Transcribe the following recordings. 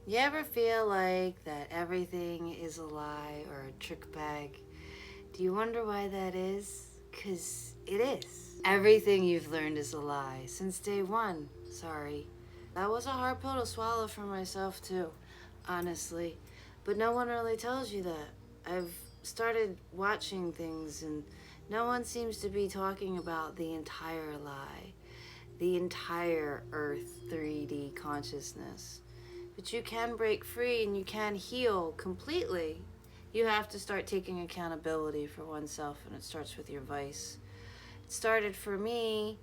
You ever feel like that everything is a lie or a trick bag? Do you wonder why that is? Because it is. Everything you've learned is a lie since day one. Sorry. That was a hard pill to swallow for myself, too, honestly. But no one really tells you that. I've started watching things, and no one seems to be talking about the entire lie, the entire Earth 3D consciousness. But you can break free and you can heal completely. You have to start taking accountability for oneself, and it starts with your vice. It started for me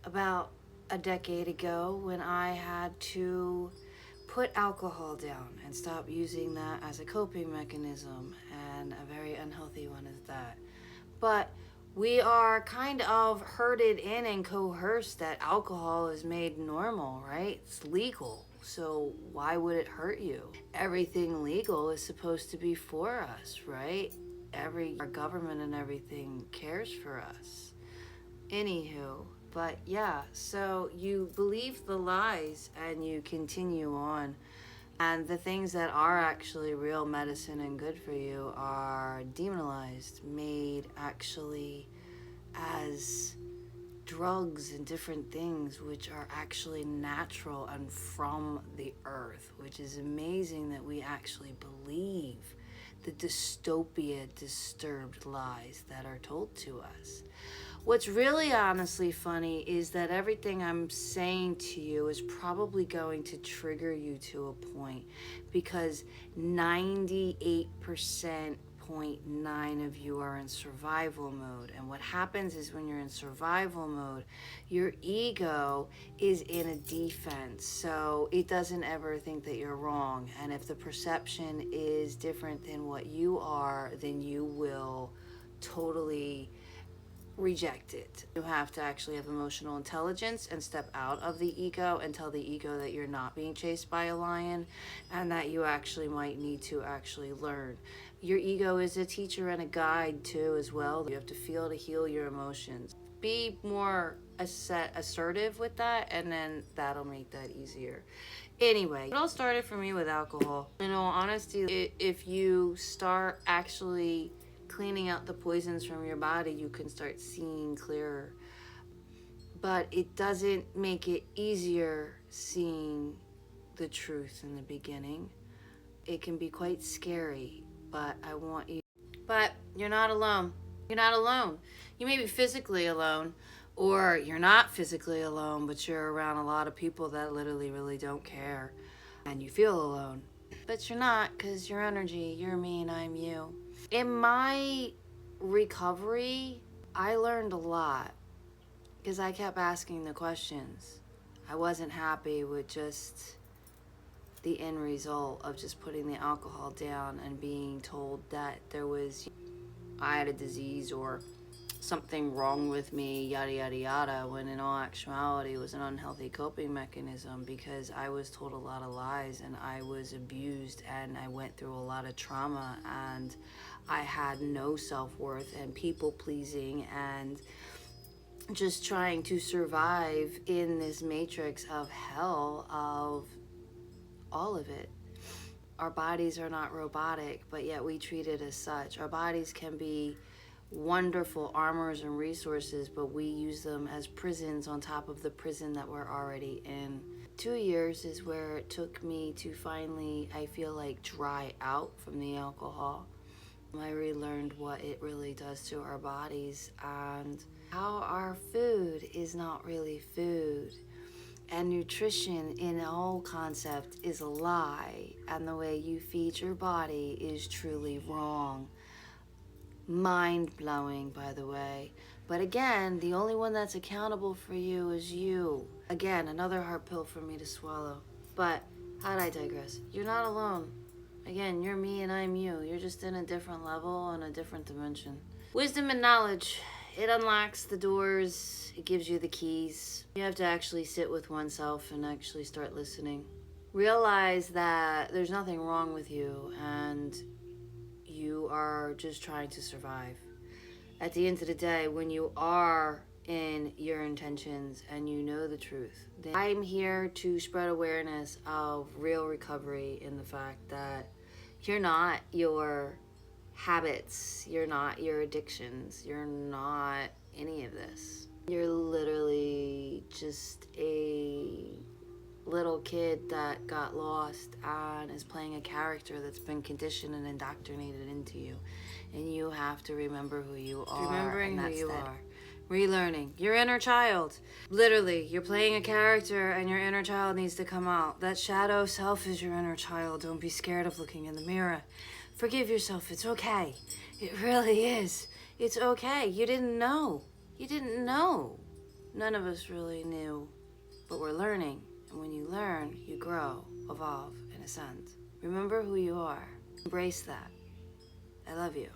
about a decade ago when I had to put alcohol down and stop using that as a coping mechanism, and a very unhealthy one at that. But we are kind of herded in and coerced that alcohol is made normal, right? It's legal. So why would it hurt you? Everything legal is supposed to be for us, right? Our government and everything cares for us. Anywho, but yeah, so you believe the lies and you continue on. And the things that are actually real medicine and good for you are demonized, made actually as drugs and different things which are actually natural and from the earth, which is amazing that we actually believe the dystopia disturbed lies that are told to us. What's really honestly funny is that everything I'm saying to you is probably going to trigger you to a point, because 98.9% of you are in survival mode. And what happens is when you're in survival mode, your ego is in a defense. So it doesn't ever think that you're wrong. And if the perception is different than what you are, then you will totally reject it. You have to actually have emotional intelligence and step out of the ego and tell the ego that you're not being chased by a lion, and that you actually might need to actually learn. Your ego is a teacher and a guide too as well. You have to feel to heal your emotions. Be more assertive with that, and then that'll make that easier. Anyway, it all started for me with alcohol. In all honesty, if you start actually cleaning out the poisons from your body, you can start seeing clearer. But it doesn't make it easier seeing the truth in the beginning. It can be quite scary, but I want you. But you're not alone. You're not alone. You may be physically alone, or you're not physically alone, but you're around a lot of people that literally really don't care, and you feel alone. But you're not, because you're energy. You're me and I'm you. In my recovery, I learned a lot because I kept asking the questions. I wasn't happy with just the end result of just putting the alcohol down and being told that I had a disease or something wrong with me, yada yada yada, when in all actuality it was an unhealthy coping mechanism, because I was told a lot of lies and I was abused and I went through a lot of trauma, and I had no self-worth and people pleasing and just trying to survive in this matrix of hell of all of it. Our bodies are not robotic, but yet we treat it as such. Our bodies can be wonderful armors and resources, but we use them as prisons on top of the prison that we're already in. 2 years is where it took me to finally, I feel like, dry out from the alcohol. I relearned what it really does to our bodies and how our food is not really food. And nutrition in the whole concept is a lie, and the way you feed your body is truly wrong. Mind-blowing, by the way. But again, the only one that's accountable for you is you. Again, another hard pill for me to swallow. But how'd I digress? You're not alone. Again, you're me and I'm you. You're just in a different level and a different dimension. Wisdom and knowledge. It unlocks the doors. It gives you the keys. You have to actually sit with oneself and actually start listening. Realize that there's nothing wrong with you and you are just trying to survive. At the end of the day, when you are in your intentions and you know the truth, then I'm here to spread awareness of real recovery in the fact that you're not your habits, you're not your addictions, you're not any of this. You're literally just a little kid that got lost and is playing a character that's been conditioned and indoctrinated into you. And you have to remember who you are. Remembering who you are. Relearning your inner child. Literally, you're playing a character and your inner child needs to come out. That shadow self is your inner child. Don't be scared of looking in the mirror. Forgive yourself. It's okay. It really is. It's okay. You didn't know. You didn't know. None of us really knew. But we're learning. And when you learn, you grow, evolve, and ascend. Remember who you are. Embrace that. I love you.